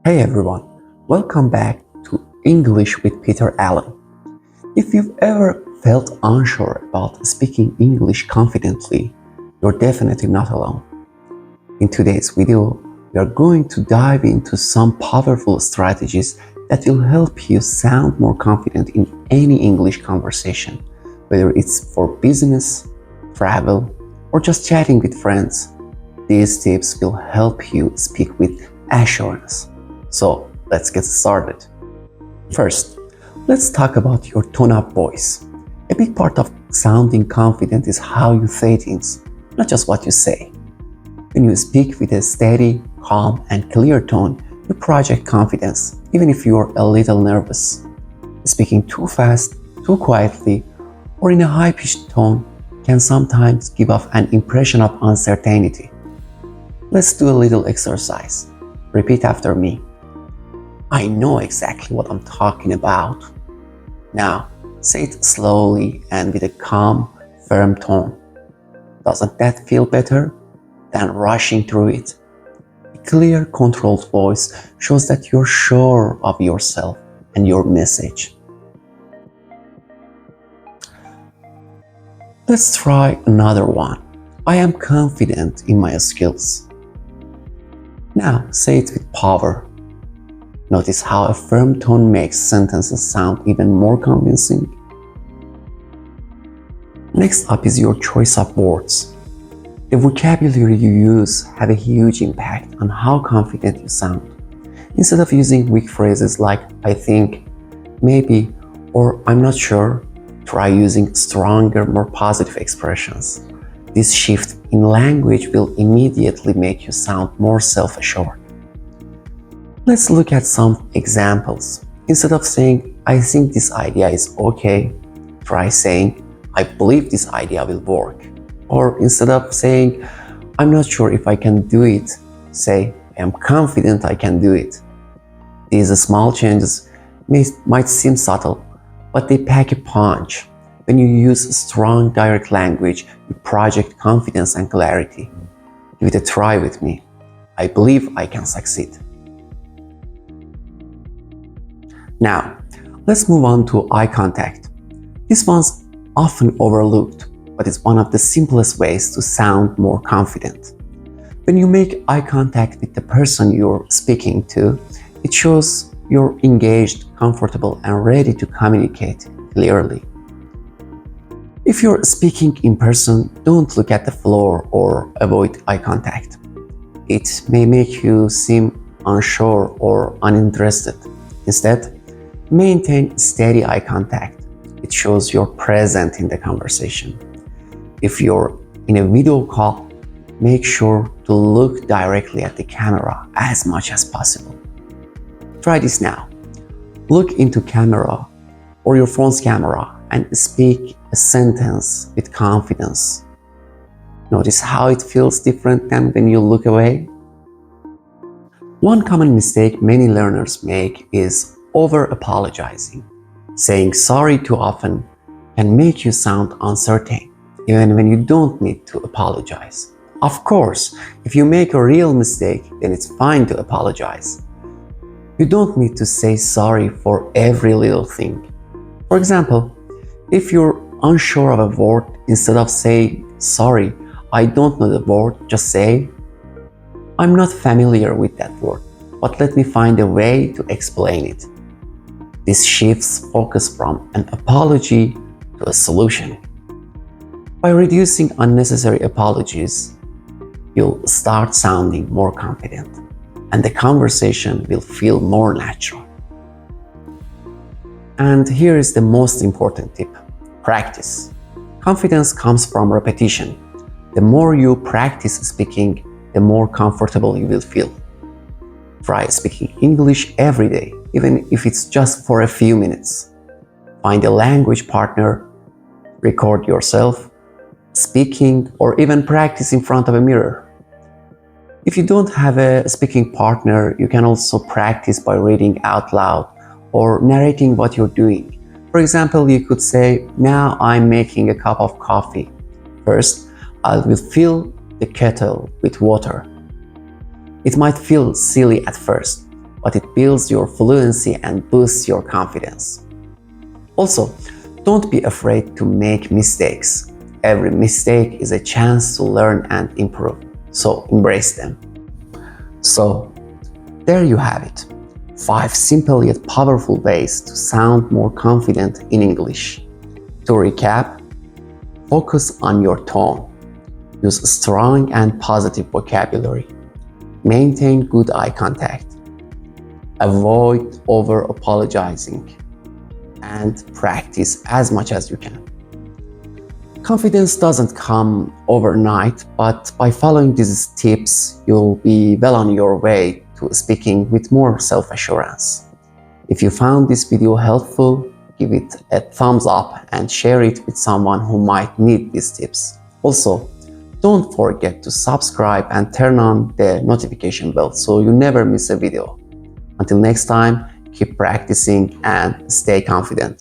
Hey everyone, welcome back to English with Peter Allen. If you've ever felt unsure about speaking English confidently, you're definitely not alone. In today's video, we are going to dive into some powerful strategies that will help you sound more confident in any English conversation, whether it's for business, travel, or just chatting with friends. These tips will help you speak with assurance. So let's get started. First, let's talk about your tone of voice. A big part of sounding confident is how you say things, not just what you say. When you speak with a steady, calm, and clear tone, you project confidence, even if you're a little nervous. Speaking too fast, too quietly, or in a high-pitched tone can sometimes give off an impression of uncertainty. Let's do a little exercise. Repeat after me. I know exactly what I'm talking about. Now, say it slowly and with a calm, firm tone. Doesn't that feel better than rushing through it? A clear, controlled voice shows that you're sure of yourself and your message. Let's try another one. I am confident in my skills. Now, say it with power. Notice how a firm tone makes sentences sound even more convincing. Next up is your choice of words. The vocabulary you use have a huge impact on how confident you sound. Instead of using weak phrases like I think, maybe, or I'm not sure, try using stronger, more positive expressions. This shift in language will immediately make you sound more self-assured. Let's look at some examples. Instead of saying, I think this idea is okay, try saying, I believe this idea will work. Or instead of saying, I'm not sure if I can do it, say, I am confident I can do it. These small changes might seem subtle, but they pack a punch. When you use strong, direct language, you project confidence and clarity. Give it a try with me. I believe I can succeed. Now, let's move on to eye contact. This one's often overlooked, but it's one of the simplest ways to sound more confident. When you make eye contact with the person you're speaking to, it shows you're engaged, comfortable, and ready to communicate clearly. If you're speaking in person, don't look at the floor or avoid eye contact. It may make you seem unsure or uninterested. Instead, maintain steady eye contact. It shows you're present in the conversation. If you're in a video call, make sure to look directly at the camera as much as possible. Try this now. Look into camera or your phone's camera and speak a sentence with confidence. Notice how it feels different than when you look away. One common mistake many learners make is over-apologizing. Saying sorry too often can make you sound uncertain, even when you don't need to apologize. Of course, if you make a real mistake, then it's fine to apologize. You don't need to say sorry for every little thing. For example, if you're unsure of a word, instead of saying, sorry, I don't know the word, just say, I'm not familiar with that word, but let me find a way to explain it. This shifts focus from an apology to a solution. By reducing unnecessary apologies, you'll start sounding more confident, and the conversation will feel more natural. And here is the most important tip. Practice. Confidence comes from repetition. The more you practice speaking, the more comfortable you will feel. Try speaking English every day, even if it's just for a few minutes. Find a language partner, record yourself, speaking, or even practice in front of a mirror. If you don't have a speaking partner, you can also practice by reading out loud or narrating what you're doing. For example, you could say, now I'm making a cup of coffee. First, I will fill the kettle with water. It might feel silly at first, but it builds your fluency and boosts your confidence. Also, don't be afraid to make mistakes. Every mistake is a chance to learn and improve, so embrace them. So, there you have it. 5 simple yet powerful ways to sound more confident in English. To recap, focus on your tone. Use strong and positive vocabulary. Maintain good eye contact. Avoid over-apologizing. And practice as much as you can. Confidence doesn't come overnight, but by following these tips, you'll be well on your way to speaking with more self-assurance. If you found this video helpful, give it a thumbs up and share it with someone who might need these tips. Also, don't forget to subscribe and turn on the notification bell so you never miss a video. Until next time, keep practicing and stay confident.